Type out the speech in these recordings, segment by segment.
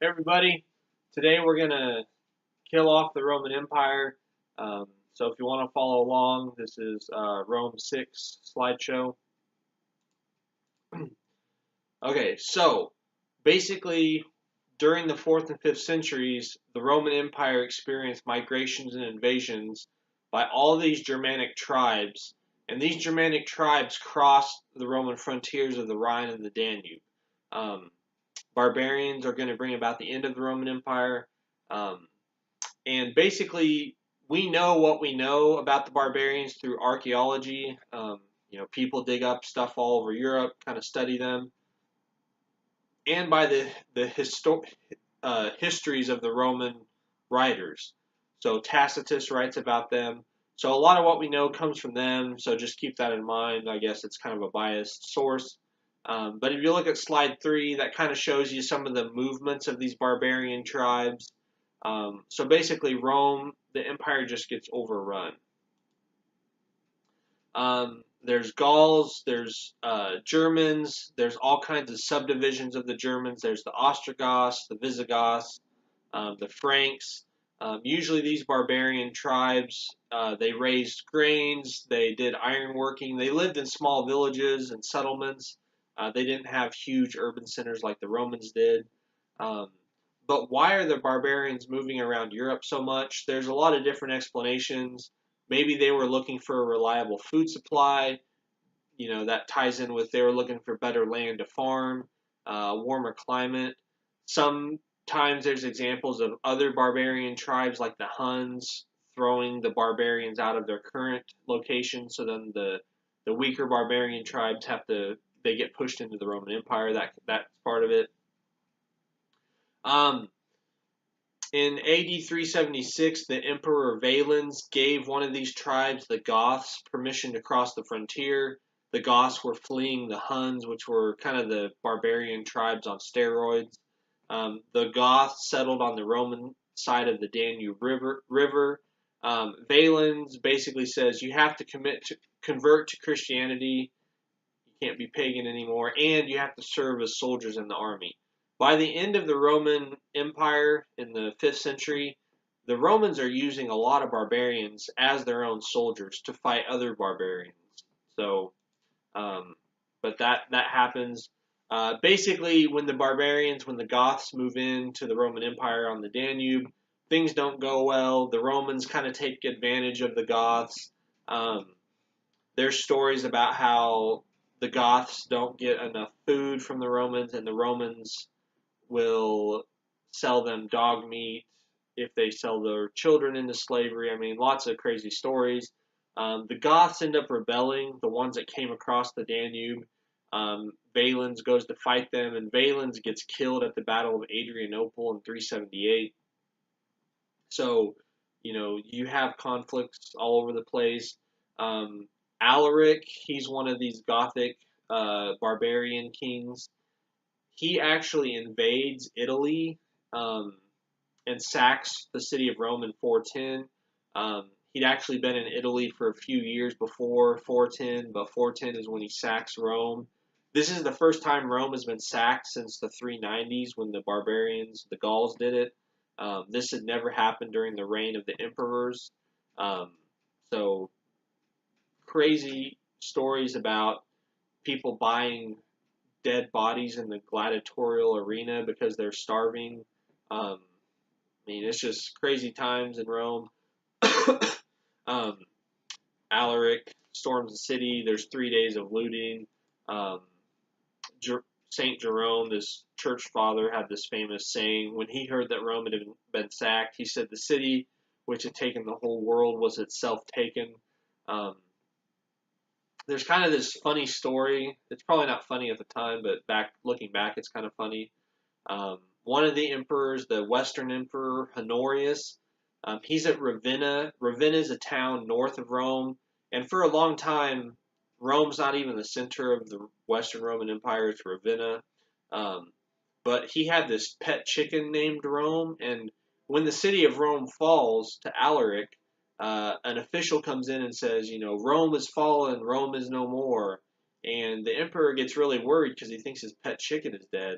Hey everybody, today we're going to kill off the Roman Empire. So if you want to follow along, this is Rome 6 slideshow. Okay, so basically during the 4th and 5th centuries, the Roman Empire experienced migrations and invasions by all these Germanic tribes, and these Germanic tribes crossed the Roman frontiers of the Rhine and the Danube. Um, Barbarians are going to bring about the end of the Roman Empire. Um, and basically, we know what we know about the barbarians through archaeology. People dig up stuff all over Europe, kind of study them, and by the histories of the Roman writers. So Tacitus writes about them. So a lot of what we know comes from them. So just keep that in mind. I guess it's kind of a biased source. But if you look at slide 3, that kind of shows you some of the movements of these barbarian tribes. So basically, Rome, the empire just gets overrun. There's Gauls, there's Germans, there's all kinds of subdivisions of the Germans. There's the Ostrogoths, the Visigoths, the Franks. Usually these barbarian tribes, they raised grains, they did ironworking, they lived in small villages and settlements. They didn't have huge urban centers like the Romans did. Um, but why are the barbarians moving around Europe so much? There's a lot of different explanations. Maybe they were looking for a reliable food supply. That ties in with they were looking for better land to farm, warmer climate. Sometimes there's examples of other barbarian tribes like the Huns throwing the barbarians out of their current location, so then the weaker barbarian tribes they get pushed into the Roman Empire. That's part of it. Um, in AD 376, the Emperor Valens gave one of these tribes, the Goths, permission to cross the frontier. The Goths were fleeing the Huns, which were kind of the barbarian tribes on steroids. The Goths settled on the Roman side of the Danube River. Valens basically says you have to convert to Christianity. You can't be pagan anymore, and you have to serve as soldiers in the army. By the end of the Roman Empire in the 5th century, the Romans are using a lot of barbarians as their own soldiers to fight other barbarians. So, but that happens. Basically, when the Goths move into the Roman Empire on the Danube, things don't go well. The Romans kind of take advantage of the Goths. Um, there's stories about how the Goths don't get enough food from the Romans, and the Romans will sell them dog meat if they sell their children into slavery. I mean, lots of crazy stories. The Goths end up rebelling, the ones that came across the Danube. Valens goes to fight them, and Valens gets killed at the Battle of Adrianople in 378. So, you have conflicts all over the place. Um, Alaric, he's one of these Gothic barbarian kings. He actually invades Italy and sacks the city of Rome in 410. He'd actually been in Italy for a few years before 410, but 410 is when he sacks Rome. This is the first time Rome has been sacked since the 390s when the barbarians, the Gauls, did it. This had never happened during the reign of the emperors. Um, so crazy stories about people buying dead bodies in the gladiatorial arena because they're starving. It's just crazy times in Rome. um, Alaric storms the city. There's 3 days of looting. Um, Saint Jerome, this church father, had this famous saying when he heard that Rome had been sacked. He said the city which had taken the whole world was itself taken. Um, there's kind of this funny story. It's probably not funny at the time, but looking back, it's kind of funny. One of the emperors, the Western Emperor Honorius, he's at Ravenna. Ravenna is a town north of Rome, and for a long time, Rome's not even the center of the Western Roman Empire. It's Ravenna. Um, but he had this pet chicken named Rome, and when the city of Rome falls to Alaric, an official comes in and says, Rome has fallen, Rome is no more. And the emperor gets really worried because he thinks his pet chicken is dead.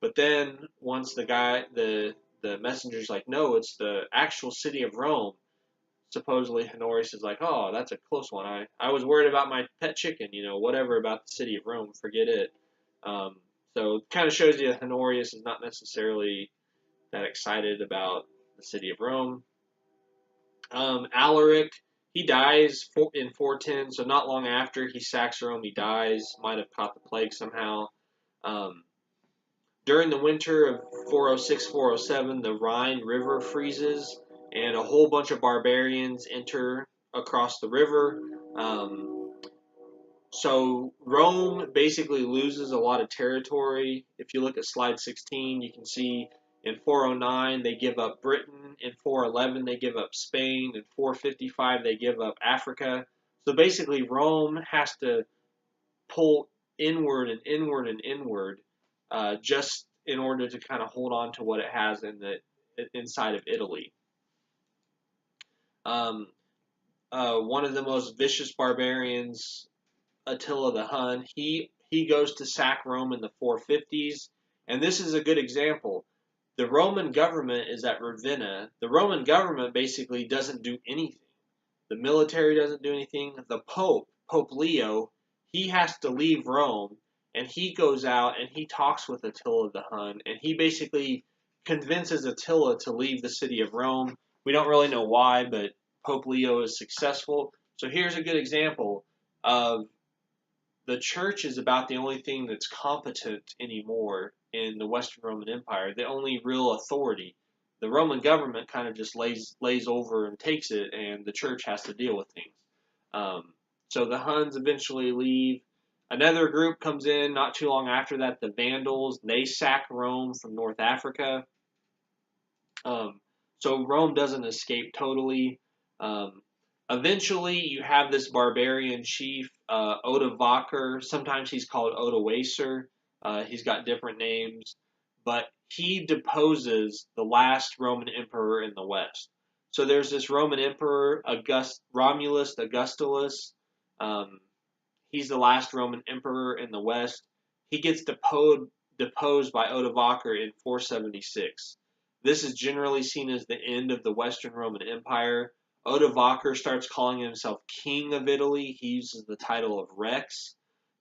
But then once the messenger's like, no, it's the actual city of Rome. Supposedly Honorius is like, oh, that's a close one. I was worried about my pet chicken, whatever about the city of Rome, forget it. Um, so it kind of shows you Honorius is not necessarily that excited about the city of Rome. Alaric, he dies in 410, so not long after he sacks Rome, he dies. Might have caught the plague somehow. Um, During the winter of 406-407, the Rhine River freezes, and a whole bunch of barbarians enter across the river. So Rome basically loses a lot of territory. If you look at slide 16, you can see in 409 they give up Britain, in 411 they give up Spain, in 455 they give up Africa. So basically Rome has to pull inward and inward and inward just in order to kind of hold on to what it has inside of Italy. One of the most vicious barbarians, Attila the Hun, he goes to sack Rome in the 450s, and this is a good example. The Roman government is at Ravenna. The Roman government basically doesn't do anything. The military doesn't do anything. The Pope Leo, he has to leave Rome, and he goes out and he talks with Attila the Hun, and he basically convinces Attila to leave the city of Rome. We don't really know why, but Pope Leo is successful. So here's a good example of the church is about the only thing that's competent anymore in the Western Roman Empire, the only real authority. The Roman government kind of just lays over and takes it, and the church has to deal with things. So the Huns eventually leave. Another group comes in not too long after that, the Vandals. They sack Rome from North Africa. So Rome doesn't escape totally. Eventually, you have this barbarian chief, Odovaker. Sometimes he's called Odoacer. He's got different names, but he deposes the last Roman emperor in the West. So there's this Roman emperor, Romulus Augustulus. He's the last Roman emperor in the West. He gets deposed by Odovaker in 476. This is generally seen as the end of the Western Roman Empire. Odovaker starts calling himself King of Italy. He uses the title of Rex.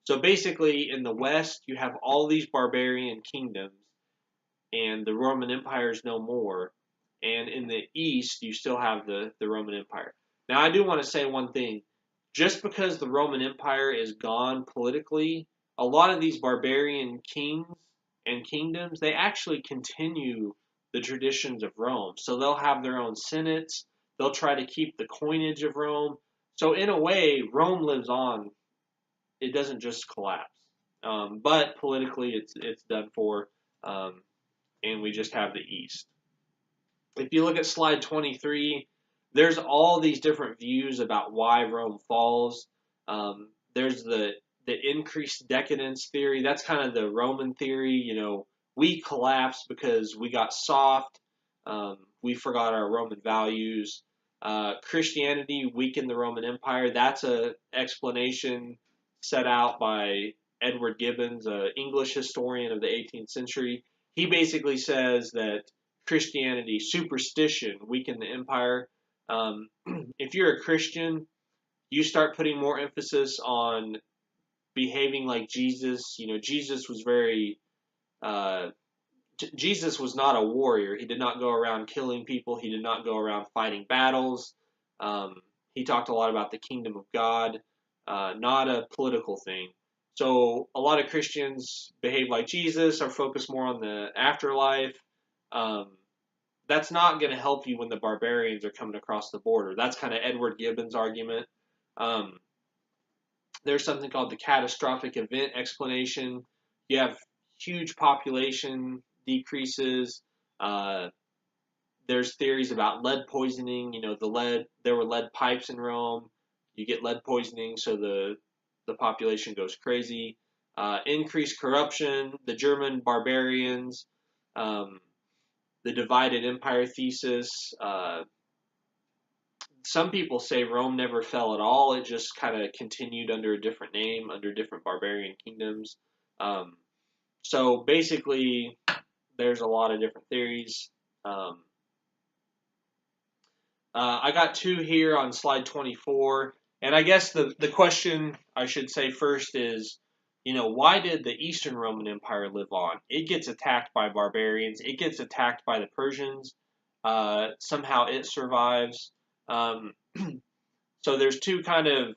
So basically, in the West, you have all these barbarian kingdoms, and the Roman Empire is no more. And in the East, you still have the Roman Empire. Now, I do want to say one thing. Just because the Roman Empire is gone politically, a lot of these barbarian kings and kingdoms, they actually continue the traditions of Rome. So they'll have their own senates. They'll try to keep the coinage of Rome. So in a way, Rome lives on. It doesn't just collapse. But politically, it's done for, and we just have the East. If you look at slide 23, there's all these different views about why Rome falls. There's the increased decadence theory. That's kind of the Roman theory. We collapsed because we got soft. We forgot our Roman values. Christianity weakened the Roman Empire. That's an explanation set out by Edward Gibbons, an English historian of the 18th century. He basically says that Christianity, superstition, weakened the empire. If you're a Christian, you start putting more emphasis on behaving like Jesus. Jesus was Jesus was not a warrior. He did not go around killing people. He did not go around fighting battles. He talked a lot about the kingdom of God, not a political thing. So a lot of Christians behave like Jesus, are focused more on the afterlife. That's not going to help you when the barbarians are coming across the border. That's kind of Edward Gibbons' argument. There's something called the catastrophic event explanation. You have huge population decreases. There's theories about lead poisoning. There were lead pipes in Rome. You get lead poisoning, so the population goes crazy. Increased corruption. The German barbarians. The divided empire thesis. Some people say Rome never fell at all. It just kind of continued under a different name, under different barbarian kingdoms. So basically, there's a lot of different theories. I got two here on slide 24. And I guess the question I should say first is, why did the Eastern Roman Empire live on? It gets attacked by barbarians. It gets attacked by the Persians. Somehow it survives. Um, so there's two kind of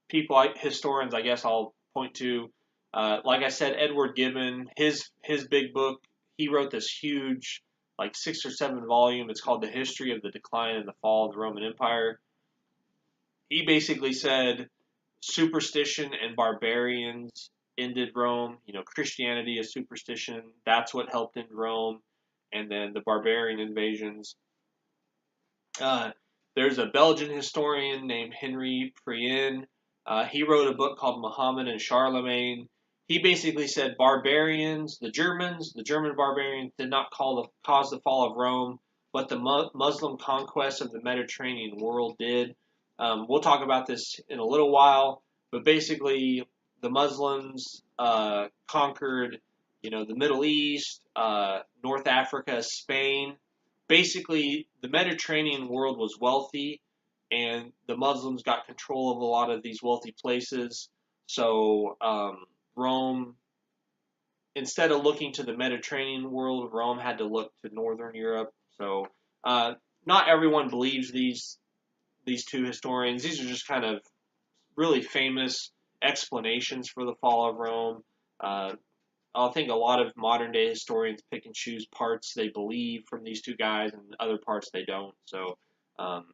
people, historians, I guess I'll point to. Like I said, Edward Gibbon, his big book, he wrote this huge, like 6 or 7 volume. It's called The History of the Decline and the Fall of the Roman Empire. He basically said superstition and barbarians ended Rome. Christianity is superstition. That's what helped end Rome. And then the barbarian invasions. There's a Belgian historian named Henry Prienne. He wrote a book called Muhammad and Charlemagne. He basically said barbarians, the German barbarians, did not cause the fall of Rome, but the Muslim conquest of the Mediterranean world did. We'll talk about this in a little while, but basically the Muslims conquered, the Middle East, North Africa, Spain. Basically, the Mediterranean world was wealthy, and the Muslims got control of a lot of these wealthy places. So Rome, instead of looking to the Mediterranean world, Rome had to look to Northern Europe. So not everyone believes these two historians. These are just kind of really famous explanations for the fall of Rome. I think a lot of modern day historians pick and choose parts they believe from these two guys and other parts they don't. So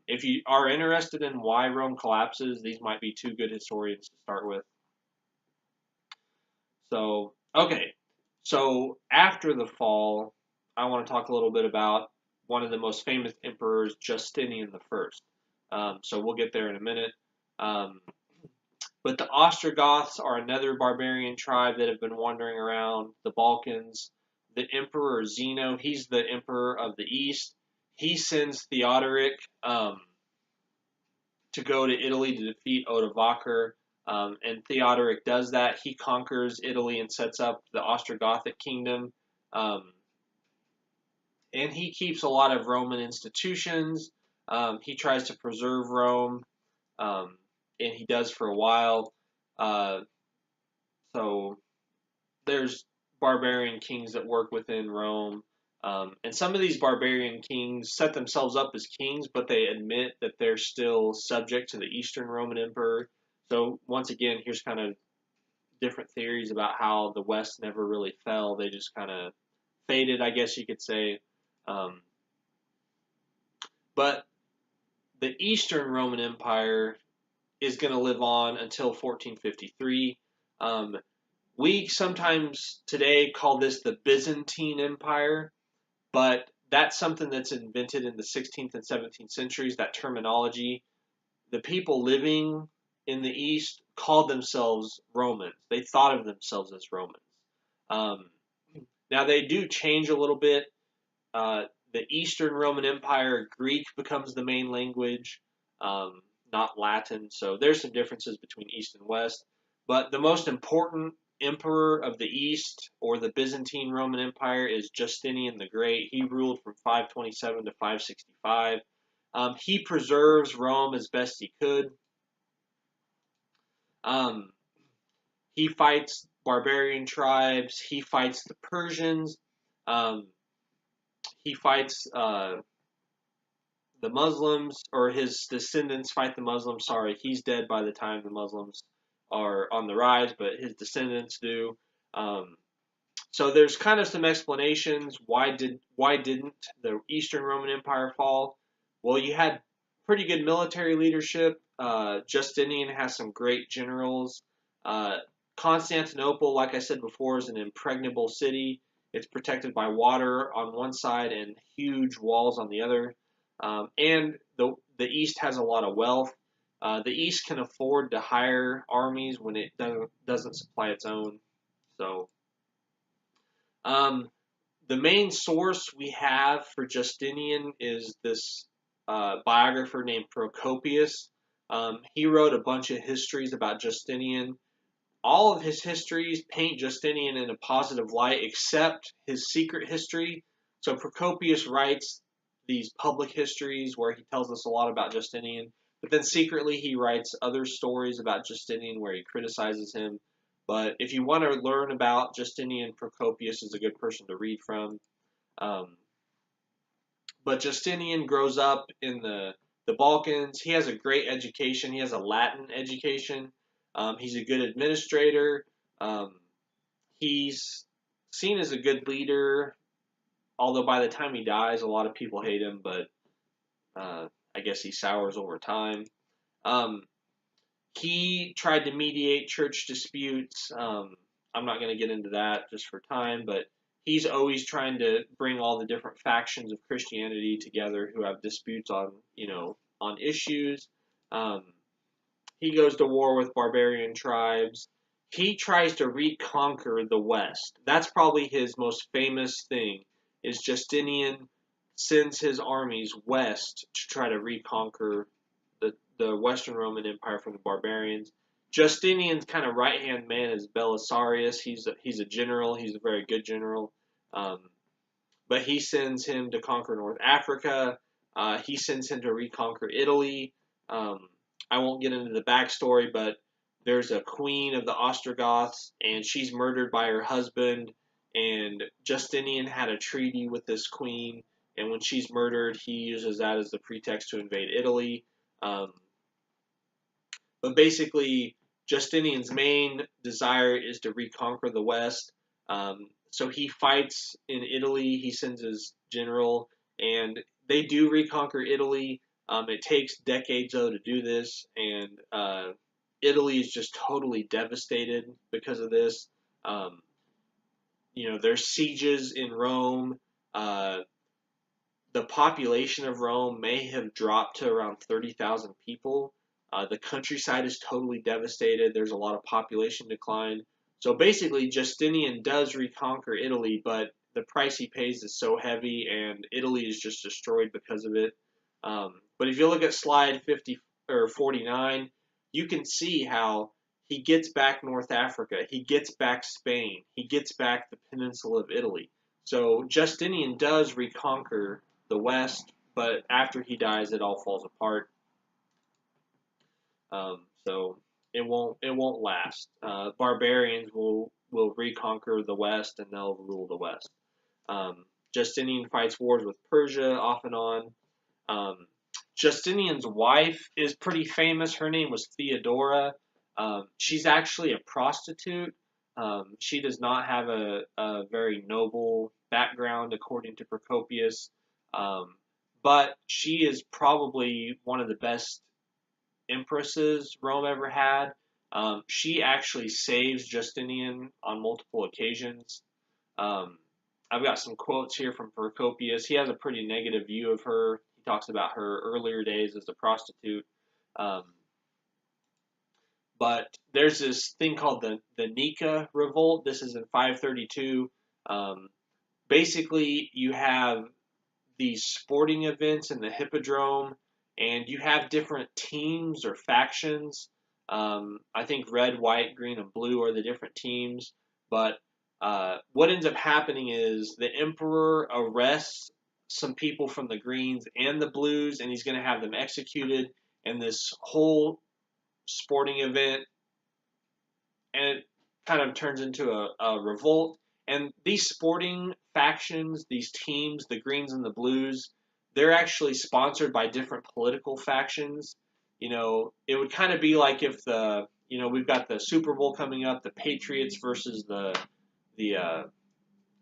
if you are interested in why Rome collapses, these might be two good historians to start with. So, okay. So after the fall, I want to talk a little bit about one of the most famous emperors, Justinian the First. So we'll get there in a minute. But the Ostrogoths are another barbarian tribe that have been wandering around the Balkans. The Emperor Zeno, he's the emperor of the East. He sends Theodoric to go to Italy to defeat Odovaker. And Theodoric does that. He conquers Italy and sets up the Ostrogothic kingdom. And he keeps a lot of Roman institutions. He tries to preserve Rome, and he does for a while. So there's barbarian kings that work within Rome. And some of these barbarian kings set themselves up as kings, but they admit that they're still subject to the Eastern Roman Emperor. So once again, here's kind of different theories about how the West never really fell. They just kind of faded, I guess you could say. But the Eastern Roman Empire is going to live on until 1453. We sometimes today call this the Byzantine Empire, but that's something that's invented in the 16th and 17th centuries, that terminology. The people living in the East called themselves Romans. They thought of themselves as Romans. Now, they do change a little bit. The Eastern Roman Empire, Greek becomes the main language, not Latin. So there's some differences between East and West. But the most important emperor of the East, or the Byzantine Roman Empire, is Justinian the Great. He ruled from 527 to 565. He preserves Rome as best he could. He fights barbarian tribes. He fights the Persians. He fights the Muslims, or his descendants fight the Muslims. Sorry, he's dead by the time the Muslims are on the rise, but his descendants do. So there's kind of some explanations. Why didn't the Eastern Roman Empire fall? Well, you had pretty good military leadership. Justinian has some great generals. Constantinople, like I said before, is an impregnable city. It's protected by water on one side and huge walls on the other. And the East has a lot of wealth. The East can afford to hire armies when it doesn't supply its own. So the main source we have for Justinian is this biographer named Procopius. He wrote a bunch of histories about Justinian. all of his histories paint Justinian in a positive light, except his secret history. So Procopius writes these public histories where he tells us a lot about Justinian, but then secretly he writes other stories about Justinian where he criticizes him. But if you want to learn about Justinian, Procopius is a good person to read from. Um, but Justinian grows up in the Balkans. He has a great education. He has a Latin education. He's a good administrator. Um, he's seen as a good leader, although by the time he dies, a lot of people hate him, but I guess he sours over time. Um, he tried to mediate church disputes. I'm not going to get into that just for time, but he's always trying to bring all the different factions of Christianity together who have disputes on, on issues. Um, he goes to war with barbarian tribes. He tries to reconquer the West. That's probably his most famous thing. Is Justinian sends his armies west to try to reconquer the Western Roman Empire from the barbarians. Justinian's kind of right hand man is Belisarius. He's a general. He's a very good general. Um, but he sends him to conquer North Africa. He sends him to reconquer Italy. Um, I won't get into the backstory, but there's a queen of the Ostrogoths, and she's murdered by her husband. And Justinian had a treaty with this queen, and when she's murdered, he uses that as the pretext to invade Italy. Um, but basically, Justinian's main desire is to reconquer the West. So he fights in Italy. He sends his general, and they do reconquer Italy. It takes decades, though, to do this, and Italy is just totally devastated because of this. Um, there's sieges in Rome. Uh, the population of Rome may have dropped to around 30,000 people. The countryside is totally devastated. There's a lot of population decline. So basically, Justinian does reconquer Italy, but the price he pays is so heavy, and Italy is just destroyed because of it. But if you look at slide 50 or 49, you can see how he gets back North Africa, he gets back Spain, he gets back the peninsula of Italy. So Justinian does reconquer the West, but after he dies, it all falls apart. So it won't last. Barbarians will reconquer the West and they'll rule the West. Justinian fights wars with Persia off and on. Justinian's wife is pretty famous. Her name was Theodora. She's actually a prostitute. She does not have a very noble background, according to Procopius. Um, but she is probably one of the best empresses Rome ever had. She actually saves Justinian on multiple occasions. Um, I've got some quotes here from Procopius. He has a pretty negative view of her. He talks about her earlier days as a prostitute. Um, but there's this thing called the Nika Revolt. This is in 532. Um, Basically, you have these sporting events in the Hippodrome, and you have different teams or factions. I think red, white, green, and blue are the different teams. But what ends up happening is the emperor arrests some people from the greens and the blues, and he's going to have them executed. And this whole sporting event, and it kind of turns into a revolt. And these sporting factions, these teams, the Greens and the Blues, they're actually sponsored by different political factions. It would kind of be like if we've got the Super Bowl coming up, the Patriots versus the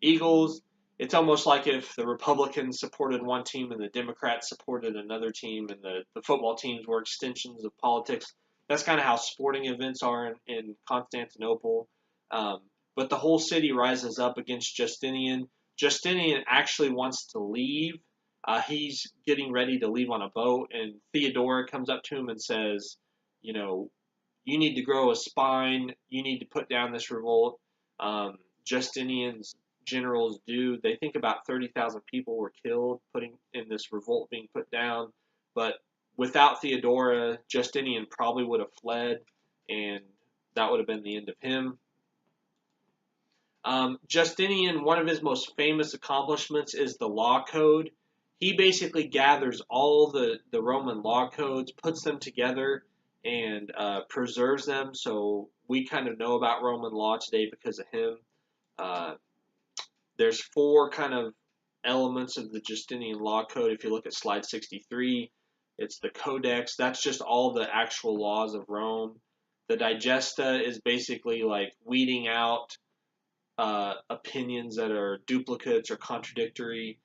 Eagles. It's almost like if the Republicans supported one team and the Democrats supported another team, and the football teams were extensions of politics. That's kind of how sporting events are in Constantinople. Um, but the whole city rises up against Justinian. Justinian actually wants to leave. He's getting ready to leave on a boat, and Theodora comes up to him and says, you need to grow a spine. You need to put down this revolt. Justinian's generals do. They think about 30,000 people were killed putting in this revolt being put down. But without Theodora, Justinian probably would have fled, and that would have been the end of him. Justinian, one of his most famous accomplishments is the law code. He basically gathers all the Roman law codes, puts them together, and preserves them. So we kind of know about Roman law today because of him. Uh, there's four kind of elements of the Justinian law code. If you look at slide 63, it's the Codex. That's just all the actual laws of Rome. The Digesta is basically like weeding out opinions that are duplicates or contradictory.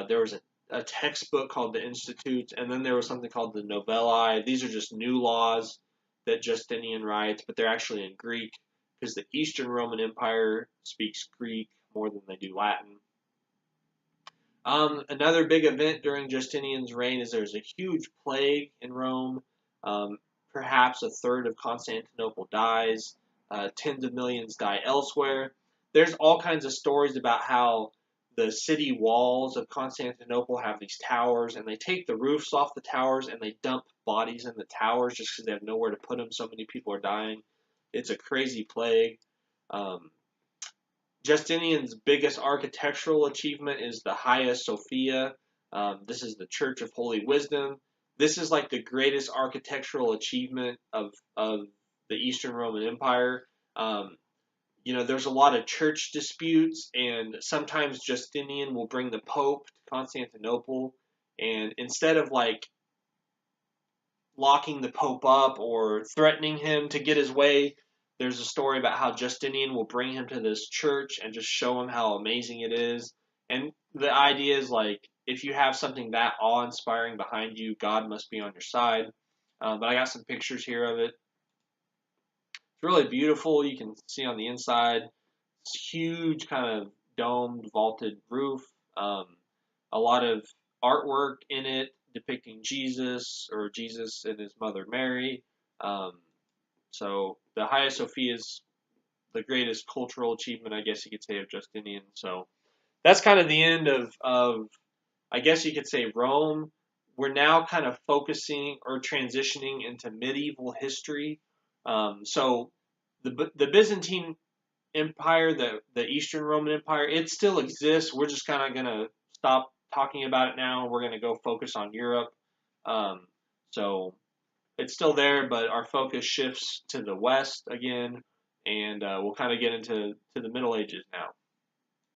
There was a textbook called the Institutes, and then there was something called the Novellae. These are just new laws that Justinian writes, but they're actually in Greek because the Eastern Roman Empire speaks Greek more than they do Latin. Another big event during Justinian's reign is there's a huge plague in Rome. Perhaps a third of Constantinople dies. Tens of millions die elsewhere. There's all kinds of stories about how the city walls of Constantinople have these towers, and they take the roofs off the towers and they dump bodies in the towers just because they have nowhere to put them. So many people are dying. It's a crazy plague. Um, Justinian's biggest architectural achievement is the Hagia Sophia. This is the Church of Holy Wisdom. This is like the greatest architectural achievement of the Eastern Roman Empire. There's a lot of church disputes, and sometimes Justinian will bring the Pope to Constantinople, and instead of like locking the Pope up or threatening him to get his way, there's a story about how Justinian will bring him to this church and just show him how amazing it is. And the idea is like, if you have something that awe-inspiring behind you, God must be on your side. But I got some pictures here of it. It's really beautiful. You can see on the inside, it's huge kind of domed, vaulted roof. A lot of artwork in it depicting Jesus or Jesus and his mother Mary. Um, so the Hagia Sophia is the greatest cultural achievement, I guess you could say, of Justinian. So that's kind of the end of I guess you could say, Rome. We're now kind of focusing or transitioning into medieval history. So the Byzantine Empire, the Eastern Roman Empire, it still exists. We're just kind of going to stop talking about it now. We're going to go focus on Europe. Um, so it's still there, but our focus shifts to the West again, and we'll kind of get into the Middle Ages now.